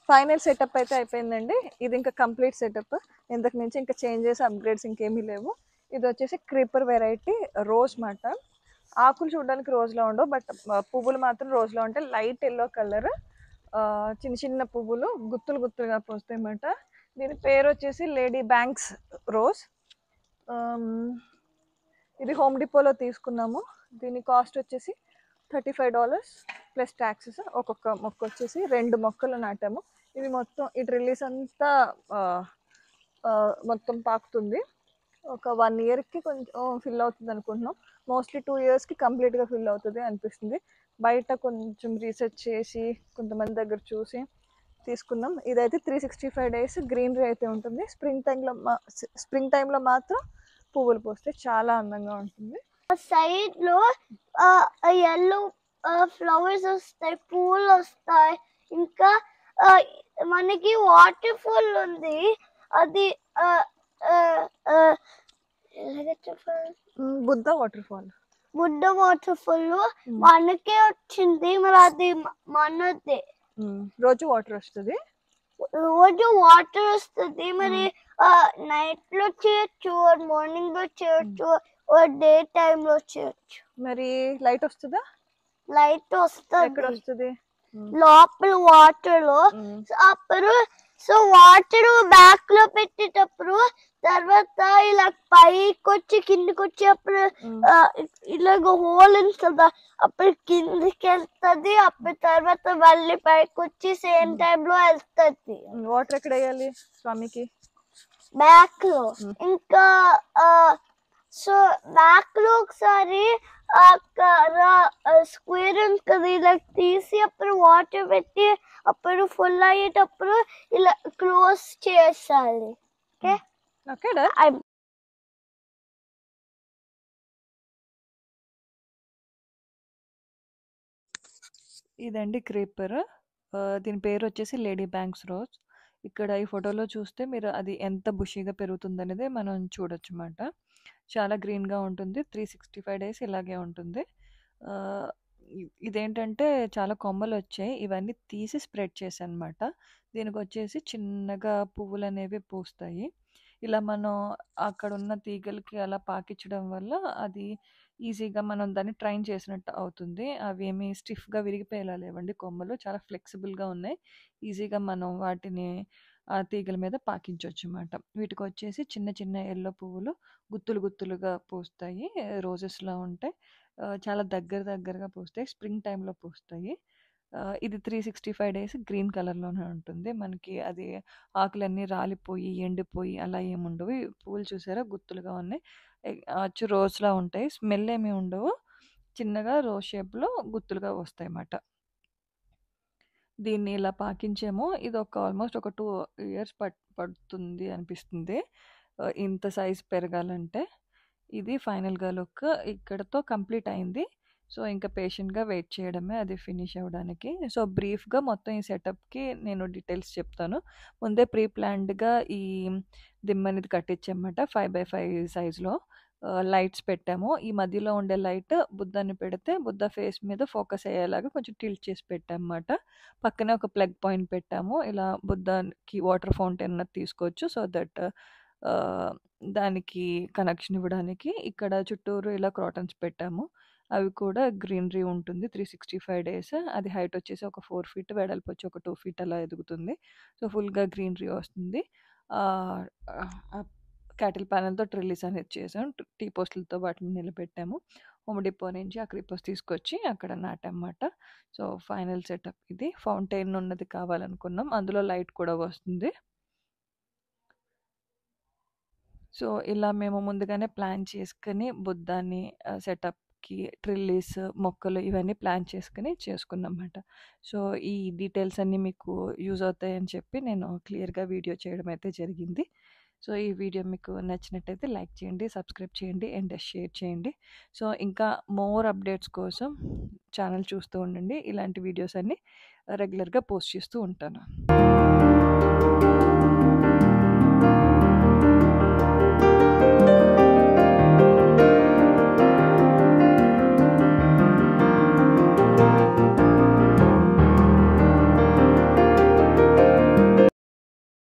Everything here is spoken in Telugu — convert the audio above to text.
ఫైనల్ సెటప్ అయితే అయిపోయిందండి. ఇది ఇంకా కంప్లీట్ సెటప్. ఇంతకు మించి ఇంకా చేంజెస్ అప్గ్రేడ్స్ ఇంకేమీ లేవు. ఇది వచ్చేసి క్రీపర్ వెరైటీ రోజ్ మాట. ఆకులు చూడడానికి రోజులా ఉండవు, బట్ పువ్వులు మాత్రం రోజులా ఉంటాయి. లైట్ ఎల్లో కలర్, చిన్న చిన్న పువ్వులు గుత్తులు గుత్తులుగా పోస్తాయి అన్నమాట. దీని పేరు వచ్చేసి లేడీ బ్యాంక్స్ రోజ్. ఇది హోమ్ డిపోలో తీసుకున్నాము. దీని కాస్ట్ వచ్చేసి $35 ప్లస్ ట్యాక్సెస్. ఒక్కొక్క మొక్క వచ్చేసి 2 మొక్కలు నాటాము. ఇవి మొత్తం ఈ రిలీజ్ అంతా మొత్తం పాకుతుంది. ఒక 1 ఇయర్కి కొంచెం ఫిల్ అవుతుంది అనుకుంటున్నాం. మోస్ట్లీ 2 ఇయర్స్కి కంప్లీట్గా ఫిల్ అవుతుంది అనిపిస్తుంది. బయట కొంచెం రీసెర్చ్ చేసి కొంతమంది దగ్గర చూసి తీసుకున్నాం. ఇదైతే 365 days గ్రీనరీ అయితే ఉంటుంది. స్ప్రింగ్ టైంలో మాత్రం పువ్వులు పోస్తే చాలా అందంగా ఉంటుంది. సైడ్ లో yellow ఫ్లవర్స్ వస్తాయి, పూలు వస్తాయి. ఇంకా మనకి వాటర్ ఫాల్ ఉంది. అది బుద్ధ వాటర్ ఫాల్ మనకే వచ్చింది. మరి అది మనదే. రోజు వాటర్ వస్తుంది. మరి నైట్ లో చేయొచ్చు, మార్నింగ్ లో చేయొచ్చు, డే టైమ్ లో చేయొచ్చు. మరి లైట్ వస్తుందా? లైట్ ఎక్కడ వస్తుంది? లోపల వాటర్ లో. అప్పుడు వాటర్ బ్యాక్ లో పెట్టేటప్పుడు తర్వాత ఇలా పైకి వచ్చి కిందికి వచ్చేప్పుడు ఇలాగ హోల్ ఉంటుంది. అప్పుడు కిందికి వెళ్తుంది. అప్పుడు తర్వాత మళ్ళీ పైకి వచ్చి సేమ్ టైం లో వెళ్తుంది. వాటర్ ఎక్కడ వేయాలి స్వామికి? బ్యాక్ లో. ఇంకా బ్యాక్ లో ఒకసారి స్క్వేర్ ఉంటుంది, ఇలా తీసి అప్పుడు వాటర్ పెట్టి అప్పుడు ఫుల్ అయ్యేటప్పుడు ఇలా క్లోజ్ చేసాలి. ఇదండి క్రీపర్. దీని పేరు వచ్చేసి లేడీ బ్యాంక్స్ రోజ్. ఇక్కడ ఈ ఫోటోలో చూస్తే మీరు అది ఎంత బుషీగా పెరుగుతుంది అనేది మనం చూడొచ్చు అన్నమాట. చాలా గ్రీన్గా ఉంటుంది. 365 days ఇలాగే ఉంటుంది. ఇదేంటంటే చాలా కొమ్మలు వచ్చాయి. ఇవన్నీ తీసి స్ప్రెడ్ చేశాను అనమాట. దీనికి వచ్చేసి చిన్నగా పువ్వులు అనేవి పూస్తాయి. ఇలా మనం అక్కడ ఉన్న తీగలకి అలా పాకించడం వల్ల అది ఈజీగా మనం దాన్ని ట్రైన్ చేసినట్టు అవుతుంది. అవి ఏమి స్టిఫ్గా విరిగిపోయేలా లేవండి. కొమ్మలు చాలా ఫ్లెక్సిబుల్గా ఉన్నాయి. ఈజీగా మనం వాటిని ఆ తీగల మీద పాకించవచ్చు అన్నమాట. వీటికి వచ్చేసి చిన్న చిన్న ఎల్లో పువ్వులు గుత్తులు గుత్తులుగా పూస్తాయి. రోజెస్లా ఉంటాయి. చాలా దగ్గరగా పూస్తాయి. స్ప్రింగ్ టైంలో పూస్తాయి. ఇది 365 days గ్రీన్ కలర్లోనే ఉంటుంది. మనకి అది ఆకులన్నీ రాలిపోయి ఎండిపోయి అలా ఏముండవు. ఈ పువ్వులు చూసారా గుత్తులుగా ఉన్నాయి. అచ్చు రోజ్లా ఉంటాయి. స్మెల్ ఏమి ఉండవు. చిన్నగా రోజ్ షేప్లో గుత్తులుగా వస్తాయి అన్నమాట. దీన్ని ఇలా పాకించాము. ఇది ఆల్మోస్ట్ ఒక 2 years పడుతుంది అనిపిస్తుంది ఇంత సైజ్ పెరగాలంటే. ఇది ఫైనల్గా లుక్ ఇక్కడతో కంప్లీట్ అయింది. సో ఇంకా పేషెంట్గా వెయిట్ చేయడమే అది ఫినిష్ అవ్వడానికి. సో బ్రీఫ్గా మొత్తం ఈ సెటప్కి నేను డీటెయిల్స్ చెప్తాను. ముందే ప్రీ ప్లాన్డ్గా ఈ దిమ్మ అనేది కట్టించామన్నమాట. 5x5 సైజులో లైట్స్ పెట్టాము. ఈ మధ్యలో ఉండే లైట్ బుద్ధాన్ని పెడితే బుద్ధ ఫేస్ మీద ఫోకస్ అయ్యేలాగా కొంచెం టిల్ట్ చేసి పెట్టామన్నమాట. పక్కనే ఒక ప్లగ్ పాయింట్ పెట్టాము. ఇలా బుద్ధానికి వాటర్ ఫౌంటైన్ అన్నది తీసుకోవచ్చు. సో దట్ దానికి కనెక్షన్ ఇవ్వడానికి. ఇక్కడ చుట్టూరు ఇలా క్రాటన్స్ పెట్టాము. అవి కూడా గ్రీనరీ ఉంటుంది 365 days. అది హైట్ వచ్చేసి ఒక 4 feet, వెడల్పు వచ్చి ఒక 2 feet అలా ఎదుగుతుంది. సో ఫుల్గా గ్రీనరీ వస్తుంది. క్యాటిల్ ప్యానెల్తో ట్రిల్లీస్ అనేది చేసాం. టీ పోస్టులతో వాటిని నిలబెట్టాము. హోమ్ డిపో నుంచి ఆ క్రీపర్స్ తీసుకొచ్చి అక్కడ నాటన్నమాట. సో ఫైనల్ సెటప్ ఇది. ఫౌంటైన్ ఉన్నది కావాలనుకున్నాం. అందులో లైట్ కూడా వస్తుంది. సో ఇలా మేము ముందుగానే ప్లాన్ చేసుకొని బుద్ధాన్ని సెటప్కి ట్రిల్లీస్ మొక్కలు ఇవన్నీ ప్లాన్ చేసుకుని చేసుకున్నమాట. సో ఈ డీటెయిల్స్ అన్నీ మీకు యూజ్ అవుతాయని చెప్పి నేను క్లియర్గా వీడియో చేయడం అయితే జరిగింది. సో ఈ వీడియో మీకు నచ్చినట్టయితే లైక్ చేయండి, సబ్స్క్రైబ్ చేయండి అండ్ షేర్ చేయండి. సో ఇంకా మోర్ అప్డేట్స్ కోసం ఛానల్ చూస్తూ ఉండండి. ఇలాంటి వీడియోస్ అన్నీ రెగ్యులర్గా పోస్ట్ చేస్తూ ఉంటాను.